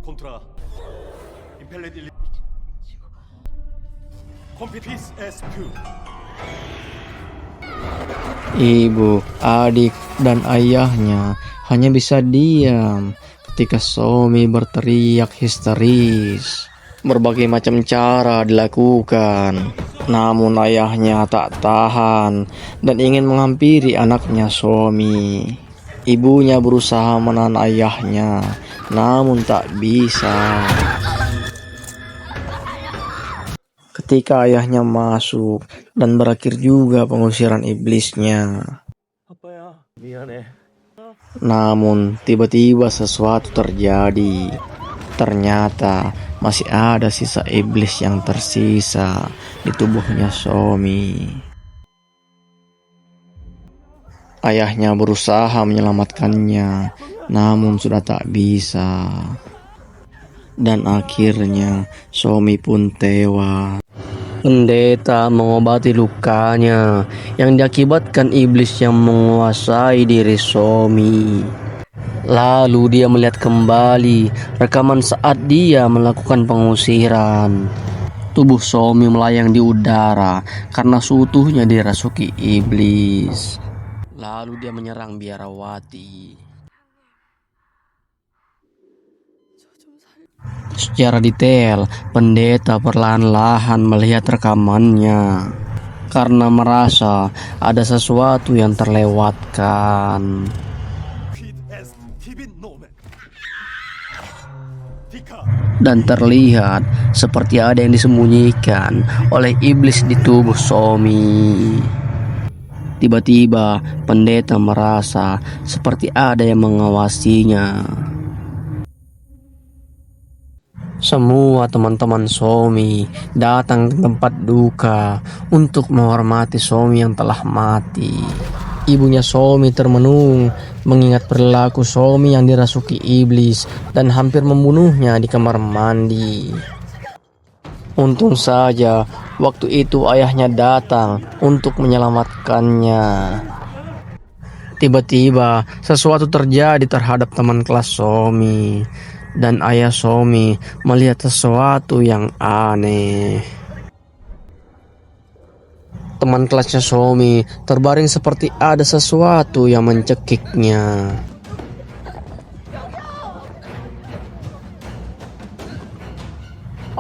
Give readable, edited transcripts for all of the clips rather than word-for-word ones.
Kontra Impelled Competis SQ. Ibu, adik, dan ayahnya hanya bisa diam ketika Somi berteriak histeris. Berbagai macam cara dilakukan, namun ayahnya tak tahan dan ingin menghampiri anaknya Somi. Ibunya berusaha menahan ayahnya, namun tak bisa. Ketika ayahnya masuk dan berakhir juga pengusiran iblisnya. 아빠야, 미안해. Namun tiba-tiba sesuatu terjadi. Ternyata masih ada sisa iblis yang tersisa di tubuhnya Somi. Ayahnya berusaha menyelamatkannya, namun sudah tak bisa. Dan akhirnya Somi pun tewas. Pendeta mengobati lukanya yang diakibatkan iblis yang menguasai diri Somi. Lalu dia melihat kembali rekaman saat dia melakukan pengusiran. Tubuh Somi melayang di udara karena seutuhnya dirasuki iblis. Lalu dia menyerang biarawati. Secara detail, pendeta perlahan-lahan melihat rekamannya karena merasa ada sesuatu yang terlewatkan. Dan terlihat seperti ada yang disembunyikan oleh iblis di tubuh Somi. Tiba-tiba pendeta merasa seperti ada yang mengawasinya. Semua teman-teman Somi datang ke tempat duka untuk menghormati Somi yang telah mati. Ibunya Somi termenung mengingat perilaku Somi yang dirasuki iblis dan hampir membunuhnya di kamar mandi. Untung saja waktu itu ayahnya datang untuk menyelamatkannya. Tiba-tiba sesuatu terjadi terhadap teman kelas Somi. Dan ayah Somi melihat sesuatu yang aneh. Teman kelasnya Somi terbaring seperti ada sesuatu yang mencekiknya.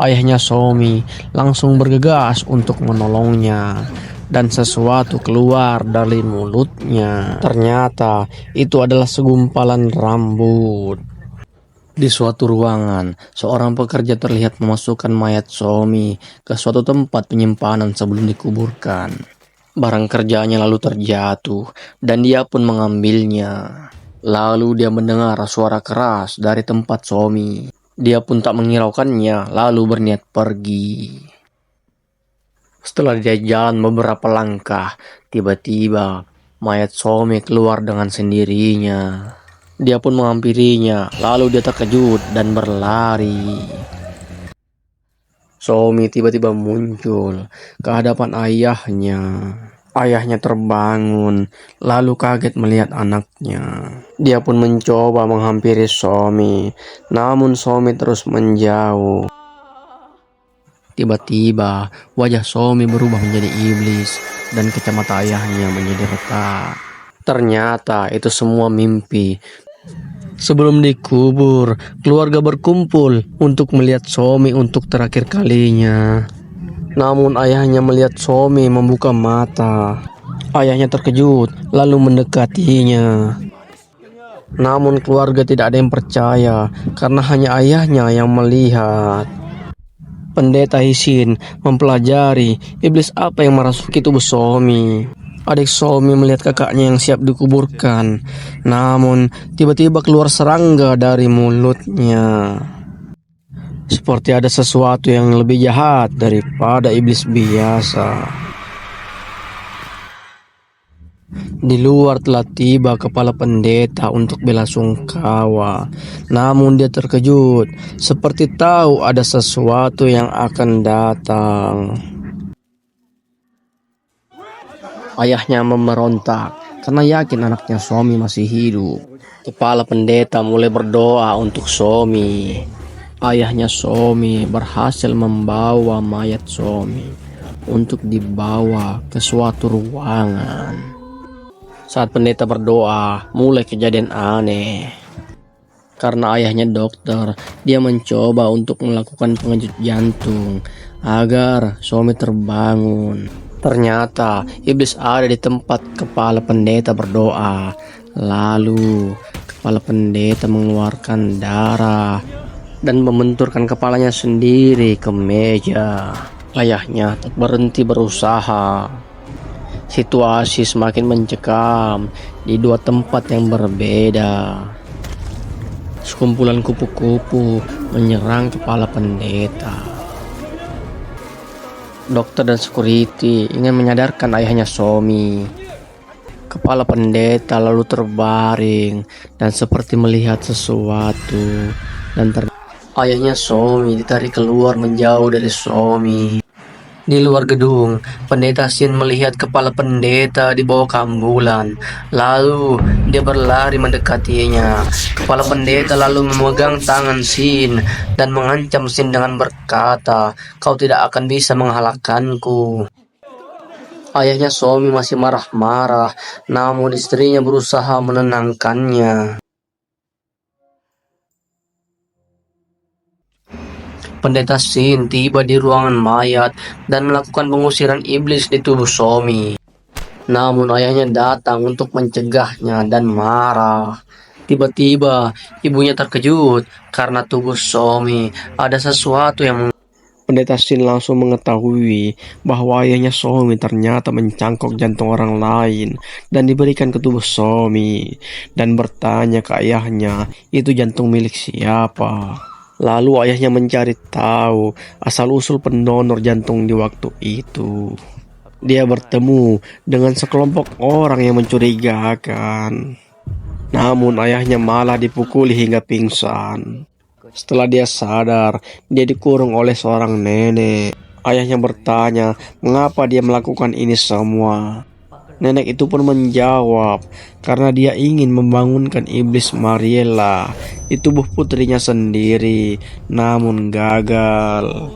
Ayahnya Somi langsung bergegas untuk menolongnya. Dan sesuatu keluar dari mulutnya. Ternyata itu adalah segumpalan rambut. Di suatu ruangan, seorang pekerja terlihat memasukkan mayat Somi ke suatu tempat penyimpanan sebelum dikuburkan. Barang kerjanya lalu terjatuh dan dia pun mengambilnya. Lalu dia mendengar suara keras dari tempat Somi. Dia pun tak menghiraukannya lalu berniat pergi. Setelah dia jalan beberapa langkah, tiba-tiba mayat Somi keluar dengan sendirinya. Dia pun menghampirinya, lalu dia terkejut dan berlari. Somi tiba-tiba muncul ke hadapan ayahnya. Ayahnya terbangun, lalu kaget melihat anaknya. Dia pun mencoba menghampiri Somi, namun Somi terus menjauh. Tiba-tiba wajah Somi berubah menjadi iblis dan kacamata ayahnya menjadi retak. Ternyata itu semua mimpi. Sebelum dikubur, keluarga berkumpul untuk melihat Somi untuk terakhir kalinya. Namun ayahnya melihat Somi membuka mata. Ayahnya terkejut lalu mendekatinya. Namun keluarga tidak ada yang percaya karena hanya ayahnya yang melihat. Pendeta Hisin mempelajari iblis apa yang merasuki tubuh Somi. Adik Somi melihat kakaknya yang siap dikuburkan, namun tiba-tiba keluar serangga dari mulutnya. Seperti ada sesuatu yang lebih jahat daripada iblis biasa. Di luar telah tiba kepala pendeta untuk bela sungkawa, namun dia terkejut, seperti tahu ada sesuatu yang akan datang. Ayahnya memberontak karena yakin anaknya Somi masih hidup. Kepala pendeta mulai berdoa untuk Somi. ayahnya Somi berhasil membawa mayat Somi untuk dibawa ke suatu ruangan. Saat pendeta berdoa, mulai kejadian aneh. Karena ayahnya dokter, dia mencoba untuk melakukan pengejut jantung agar Somi terbangun. Ternyata iblis ada di tempat kepala pendeta berdoa. Lalu kepala pendeta mengeluarkan darah dan membenturkan kepalanya sendiri ke meja. Ayahnya tak berhenti berusaha. Situasi semakin mencekam di dua tempat yang berbeda. Sekumpulan kupu-kupu menyerang kepala pendeta. Dokter dan security ingin menyadarkan ayahnya Somi. Kepala pendeta lalu terbaring dan seperti melihat sesuatu. Dan ayahnya Somi ditarik keluar menjauh dari Somi. Di luar gedung, pendeta Sin melihat kepala pendeta di bawah kambulan. Lalu dia berlari mendekatinya. Kepala pendeta lalu memegang tangan Sin dan mengancam Sin dengan berkata, "Kau tidak akan bisa mengalahkanku." Ayahnya Somi masih marah-marah, namun istrinya berusaha menenangkannya. Pendeta Sin tiba di ruangan mayat dan melakukan pengusiran iblis di tubuh Somi. Namun ayahnya datang untuk mencegahnya dan marah. Tiba-tiba ibunya terkejut karena tubuh Somi ada sesuatu yang Pendeta Sin langsung mengetahui bahwa ayahnya Somi ternyata mencangkok jantung orang lain dan diberikan ke tubuh Somi dan bertanya ke ayahnya, itu jantung milik siapa? Lalu ayahnya mencari tahu asal-usul pendonor jantung di waktu itu. Dia bertemu dengan sekelompok orang yang mencurigakan. Namun ayahnya malah dipukuli hingga pingsan. Setelah dia sadar, dia dikurung oleh seorang nenek. Ayahnya bertanya mengapa dia melakukan ini semua. Nenek itu pun menjawab, karena dia ingin membangunkan iblis Mariela di tubuh putrinya sendiri, namun gagal.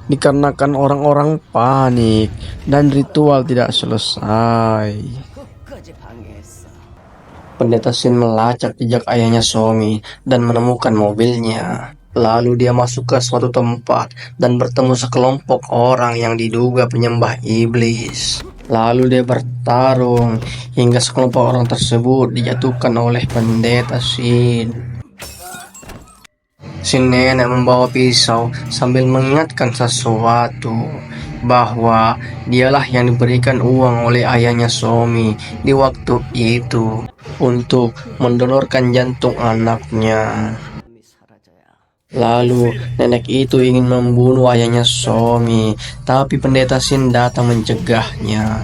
Dikarenakan orang-orang panik dan ritual tidak selesai. Pendeta Sin melacak jejak ayahnya Somi dan menemukan mobilnya. Lalu dia masuk ke suatu tempat dan bertemu sekelompok orang yang diduga penyembah iblis. Lalu dia bertarung hingga sekelompok orang tersebut dijatuhkan oleh pendeta Sin. Si nenek membawa pisau sambil mengingatkan sesuatu, bahwa dialah yang diberikan uang oleh ayahnya Somi di waktu itu untuk mendonorkan jantung anaknya. Lalu nenek itu ingin membunuh ayahnya Somi, tapi pendeta Sin datang mencegahnya.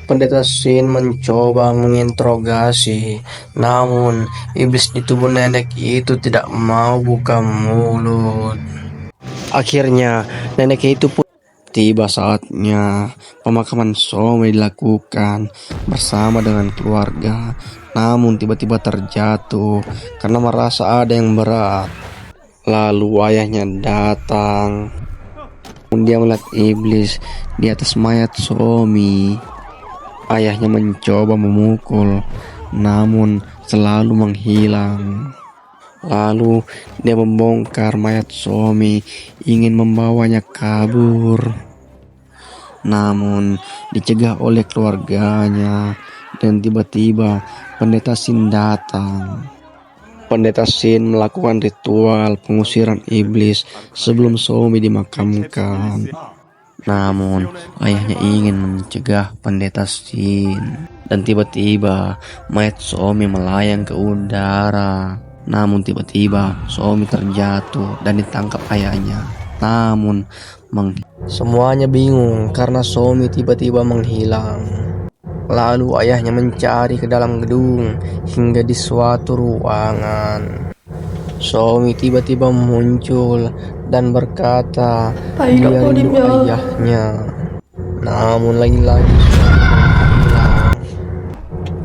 Pendeta Sin mencoba menginterogasi, namun iblis di tubuh nenek itu tidak mau buka mulut. Akhirnya nenek itu pun tiba saatnya pemakaman Somi dilakukan bersama dengan keluarga. Namun tiba-tiba terjatuh karena merasa ada yang berat. Lalu ayahnya datang. Dia melihat iblis di atas mayat Somi. Ayahnya mencoba memukul, namun selalu menghilang. Lalu dia membongkar mayat Somi, ingin membawanya kabur. Namun dicegah oleh keluarganya. Dan tiba-tiba pendeta Sin datang. Pendeta Sin melakukan ritual pengusiran iblis sebelum Somi dimakamkan. Namun ayahnya ingin mencegah pendeta Sin. Dan tiba-tiba mayat Somi melayang ke udara. Namun tiba-tiba Somi terjatuh dan ditangkap ayahnya. Namun semuanya bingung karena Somi tiba-tiba menghilang. Lalu ayahnya mencari ke dalam gedung hingga di suatu ruangan. Somi tiba-tiba muncul dan berkata dia rindu ayahnya. Namun lagi-lagi Somi menghilang.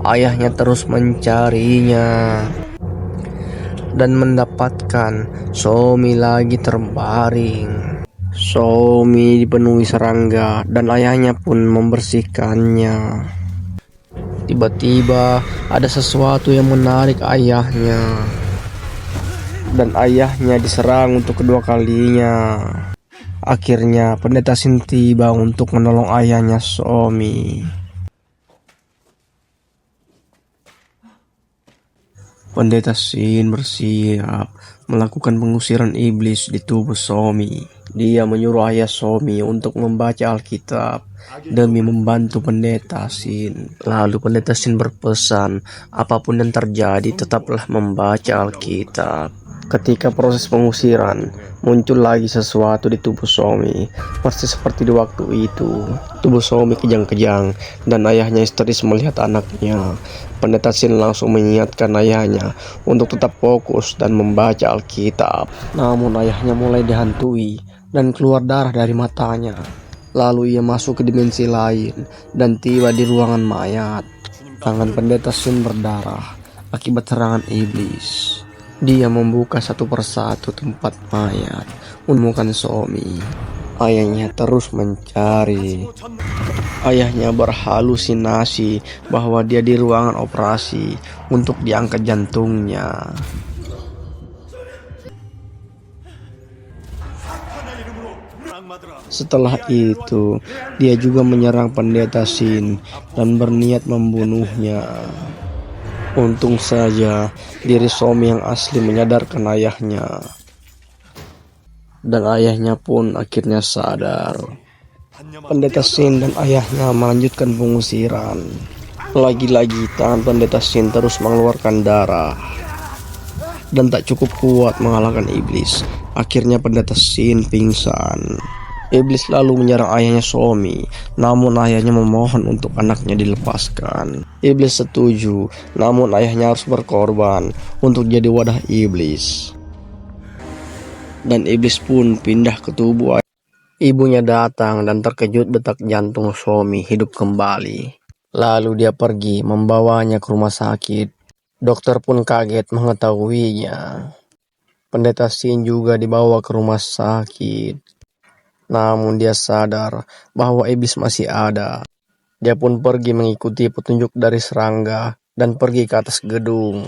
Ayahnya terus mencarinya dan mendapatkan Somi lagi terbaring. Somi dipenuhi serangga dan ayahnya pun membersihkannya. Tiba-tiba ada sesuatu yang menarik ayahnya dan ayahnya diserang untuk kedua kalinya. Akhirnya pendeta Sin tiba untuk menolong ayahnya Somi. Pendeta Sin bersiap melakukan pengusiran iblis di tubuh Somi. Dia menyuruh ayah Somi untuk membaca Alkitab demi membantu pendeta Sin. Lalu pendeta Sin berpesan, apapun yang terjadi tetaplah membaca Alkitab. Ketika proses pengusiran, muncul lagi sesuatu di tubuh Somi, persis seperti di waktu itu. Tubuh Somi kejang-kejang dan ayahnya histeris melihat anaknya. Pendeta Sin langsung mengingatkan ayahnya untuk tetap fokus dan membaca Alkitab. Namun ayahnya mulai dihantui dan keluar darah dari matanya. Lalu ia masuk ke dimensi lain dan tiba di ruangan mayat. Tangan pendeta Sin berdarah akibat serangan iblis. Dia membuka satu persatu tempat mayat, menemukan Somi. Ayahnya terus mencari. Ayahnya berhalusinasi bahwa dia di ruangan operasi untuk diangkat jantungnya. Setelah itu, dia juga menyerang pendeta Sin dan berniat membunuhnya. Untung saja diri Somi yang asli menyadarkan ayahnya. Dan ayahnya pun akhirnya sadar. Pendeta Sin dan ayahnya melanjutkan pengusiran. Lagi-lagi tangan pendeta Sin terus mengeluarkan darah dan tak cukup kuat mengalahkan iblis. Akhirnya pendeta Sin pingsan. Iblis lalu menyerang ayahnya Somi, namun ayahnya memohon untuk anaknya dilepaskan. Iblis setuju, namun ayahnya harus berkorban untuk jadi wadah iblis. Dan iblis pun pindah ke tubuh ayah. Ibunya datang dan terkejut detak jantung Somi hidup kembali. Lalu dia pergi membawanya ke rumah sakit. Dokter pun kaget mengetahuinya. Pendeta Sin juga dibawa ke rumah sakit. Namun dia sadar bahwa iblis masih ada. Dia pun pergi mengikuti petunjuk dari serangga dan pergi ke atas gedung.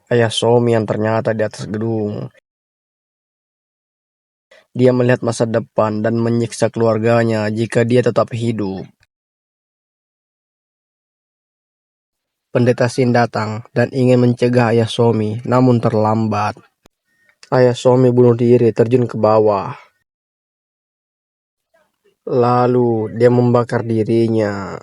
Ayah Somi yang ternyata di atas gedung. Dia melihat masa depan dan menyiksa keluarganya jika dia tetap hidup. Pendeta Sin datang dan ingin mencegah ayah Somi, namun terlambat. Ayah Somi bunuh diri terjun ke bawah. Lalu dia membakar dirinya.